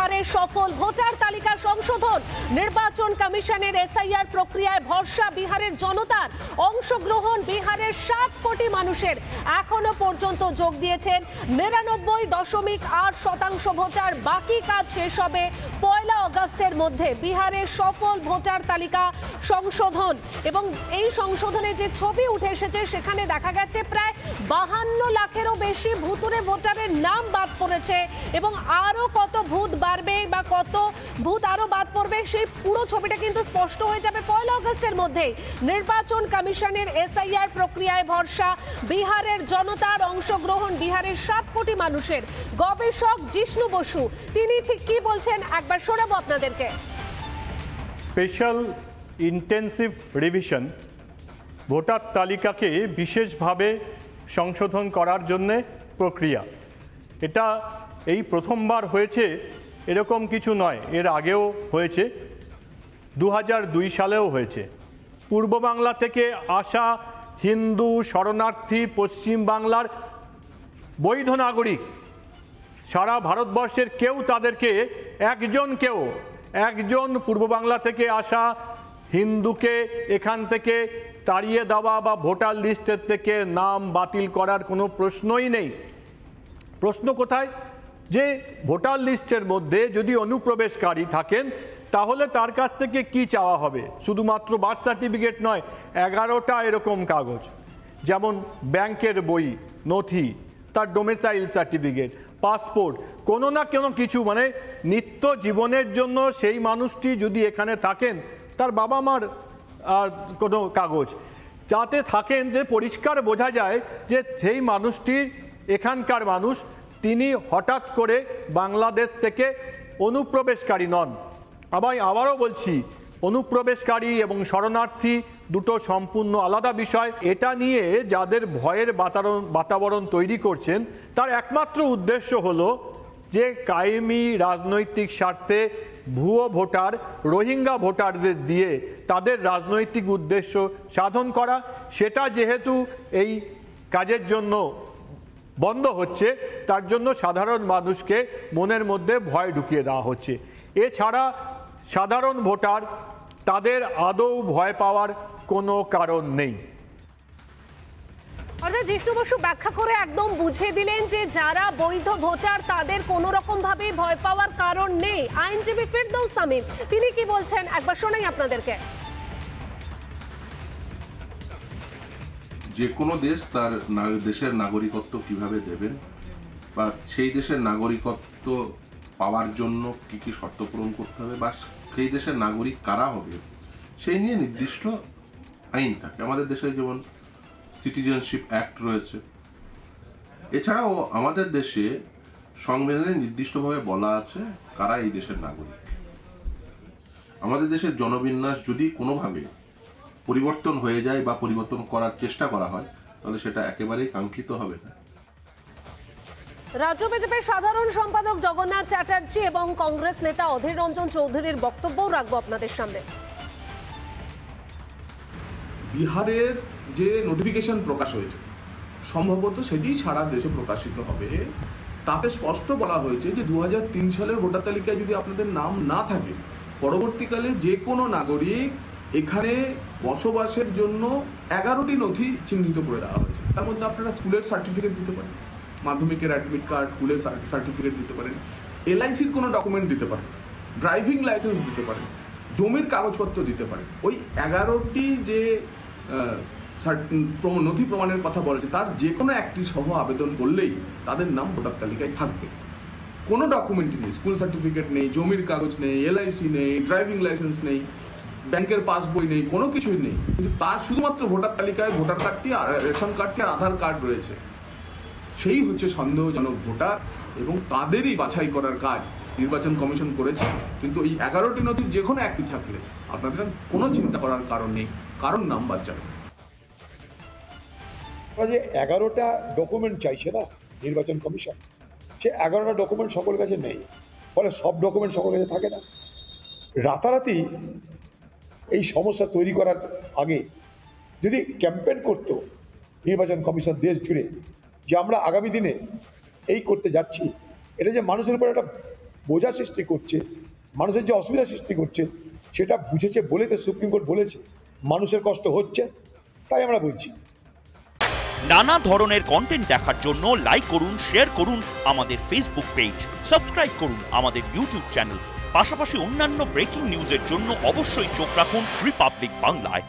বিহারে সফল ভোটার তালিকা সংশোধন। নির্বাচন কমিশনের এসআইআর প্রক্রিয়ায় ভরসা বিহারের জনতার। অংশগ্রহণ বিহারের 7 কোটি মানুষের। এখনো পর্যন্ত যোগ দিয়েছেন 99.8% ভোটার। বাকি কাজ শেষ হবে 1 আগস্টের মধ্যে। বিহারের সফল ভোটার তালিকা সংশোধন এবং এই সংশোধনে যে ছবি উঠে এসেছে সেখানে দেখা গেছে প্রায় 52 লাখেরও বেশি ভুতুরে ভোটারের নাম বাদ পড়েছে এবং আরো কত ভূত বাড়বে বা কত ভূত আরো বাদ পড়বে সেই পুরো ছবিটা কিন্তু স্পষ্ট হয়ে যাবে 1 আগস্টের মধ্যে। নির্বাচন কমিশনের এসআইআর প্রক্রিয়ায় ভরসা বিহারের জনতার। অংশগ্রহণ বিহারের 7 কোটি মানুষের। গবেষক জিষ্ণু বসু তিনি ঠিক কি বলছেন একবার শোনাবো আপনাদেরকে। স্পেশাল ইন্টেন্সিভ রিভিশন ভোটার তালিকাকে বিশেষভাবে সংশোধন করার জন্য প্রক্রিয়া। এটা এই প্রথমবার হয়েছে এরকম কিছু নয়, এর আগেও হয়েছে, 2002 সালেও হয়েছে। পূর্ব বাংলা থেকে আসা হিন্দু শরণার্থী পশ্চিম বাংলার বৈধ নাগরিক সারা ভারতবর্ষের কেউ তাদেরকে একজন পূর্ব বাংলা থেকে আসা হিন্দুকে এখান থেকে তাড়িয়ে দেওয়া বা ভোটার লিস্টের থেকে নাম বাতিল করার কোনো প্রশ্নই নেই। প্রশ্ন কোথায়? যে ভোটার লিস্টের মধ্যে যদি অনুপ্রবেশকারী থাকেন তাহলে তার কাছ থেকে কি চাওয়া হবে? শুধুমাত্র বার্থ সার্টিফিকেট নয়, 11টা এরকম কাগজ, যেমন ব্যাংকের বই, নথি, তার ডোমিসাইল সার্টিফিকেট, পাসপোর্ট, কোনো না কোনো কিছু, মানে নিত্য জীবনের জন্য সেই মানুষটি যদি এখানে থাকেন তার বাবা মার কোনো কাগজ যাতে থাকেন, যে পরিষ্কার বোঝা যায় যে সেই মানুষটির এখানকার মানুষ, তিনি হঠাৎ করে বাংলাদেশ থেকে অনুপ্রবেশকারী নন। আবারও বলছি, অনুপ্রবেশকারী এবং শরণার্থী দুটো সম্পূর্ণ আলাদা বিষয়। এটা নিয়ে যাদের ভয়ের বাতাবরণ তৈরি করছেন তার একমাত্র উদ্দেশ্য হলো যে কায়েমি রাজনৈতিক স্বার্থে ভুয়ো ভোটার, রোহিঙ্গা ভোটারদের দিয়ে তাদের রাজনৈতিক উদ্দেশ্য সাধন করা। সেটা যেহেতু এই কাজের জন্য বন্ধ হচ্ছে, তার জন্য সাধারণ মানুষকে মনের মধ্যে ভয় ঢুকিয়ে দেওয়া হচ্ছে। এছাড়া সাধারণ ভোটার তাদের আদৌ ভয় পাওয়ার কোনো কারণ নেই। অর্থাৎ জিষ্ণু বসু ব্যাখ্যা করে একদম বুঝিয়ে দিলেন যে যারা বৈধ ভোটার তাদের কোনো রকম ভাবে ভয় পাওয়ার কারণ নেই। আইনজীবী ফেরদৌস তামিম তিনি কি বলছেন একবার শোনাই আপনাদেরকে। যে কোনো দেশ তার দেশের নাগরিকত্ব কিভাবে দেবেন বা সেই দেশের নাগরিকত্ব পাওয়ার জন্য কি কি শর্ত পূরণ করতে হবে বা সেই দেশের নাগরিক কারা হবে সেই নিয়ে নির্দিষ্ট আইন থাকে। আমাদের দেশে যেমন সিটিজেনশিপ অ্যাক্ট রয়েছে। এছাড়াও আমাদের দেশে সংবিধানে নির্দিষ্টভাবে বলা আছে কারা এই দেশের নাগরিক। আমাদের দেশের জনবিন্যাস যদি কোনোভাবে পরিবর্তন হয়ে যায় বা পরিবর্তন করার চেষ্টা করা হয় তাহলে সেটা একেবারেই কাঙ্ক্ষিত হবে না। রাজ্য বিজেপির সাধারণ সম্পাদক জগন্নাথ চ্যাটার্জি এবং কংগ্রেস নেতা অধীর রঞ্জন চৌধুরীর বক্তব্যও রাখবো আপনাদের সামনে। বিহারের যে নোটিফিকেশন প্রকাশ হয়েছে সম্ভবত সেটি সারা দেশে প্রকাশিত হবে। তাতে স্পষ্ট বলা হয়েছে যে 2003 সালের ভোটার তালিকায় যদি আপনাদের নাম না থাকে, পরবর্তীকালে যে কোনো নাগরিক এখানে বসবাসের জন্য 11টি নথি চিহ্নিত করে দেওয়া হয়েছে। তার মধ্যে আপনারা স্কুলের সার্টিফিকেট দিতে পারেন, মাধ্যমিকের অ্যাডমিট কার্ড, স্কুলের সার্টিফিকেট দিতে পারেন, এলআইসির কোনো ডকুমেন্ট দিতে পারেন, ড্রাইভিং লাইসেন্স দিতে পারেন, জমির কাগজপত্র দিতে পারেন। ওই 11টি যে নথি প্রমাণের কথা বলেছে তার যে কোনো একটি সহ আবেদন করলেই তাদের নাম ভোটার তালিকায় থাকবে। কোনো ডকুমেন্টই নেই, স্কুল সার্টিফিকেট নেই, জমির কাগজ নেই, এলআইসি নেই, ড্রাইভিং লাইসেন্স নেই, ব্যাংকের পাসবই নেই, কোনো কিছুই নেই, কিন্তু তার শুধুমাত্র ভোটার তালিকায় ভোটার কার্ডটি আর রেশন কার্ডটি আর আধার কার্ড রয়েছে। সেই হচ্ছে সন্দেহজনক ভোটার এবং তাদেরই বাছাই করার কাজ নির্বাচন কমিশন করেছে। কিন্তু এই 11টি নথির যে কোনো একটি থাকলে আপনাদের কোনো চিন্তা করার কারণ নেই, কারণ নাম বাদ যাবে। যে 11টা ডকুমেন্ট চাইছে না নির্বাচন কমিশন, সে 11টা ডকুমেন্ট সকলের কাছে নেই, ফলে সব ডকুমেন্ট সকলের কাছে থাকে না। রাতারাতি এই সমস্যা তৈরি করার আগে যদি ক্যাম্পেইন করতো নির্বাচন কমিশন দেশ জুড়ে যে আমরা আগামী দিনে এই করতে যাচ্ছি, এটা যে মানুষের উপর একটা বোঝা সৃষ্টি করছে, মানুষের যে অসুবিধা সৃষ্টি করছে, সেটা বুঝেছে বলে তো সুপ্রিম কোর্ট বলেছে মানুষের কষ্ট হচ্ছে, তাই আমরা বলছি। নানা ধরনের কন্টেন্ট দেখার জন্য লাইক করুন, শেয়ার করুন আমাদের ফেসবুক পেজ, সাবস্ক্রাইব করুন আমাদের ইউটিউব চ্যানেল। পাশাপাশি অন্যান্য ব্রেকিং নিউজের জন্য অবশ্যই চোখ রাখুন রিপাবলিক বাংলায়।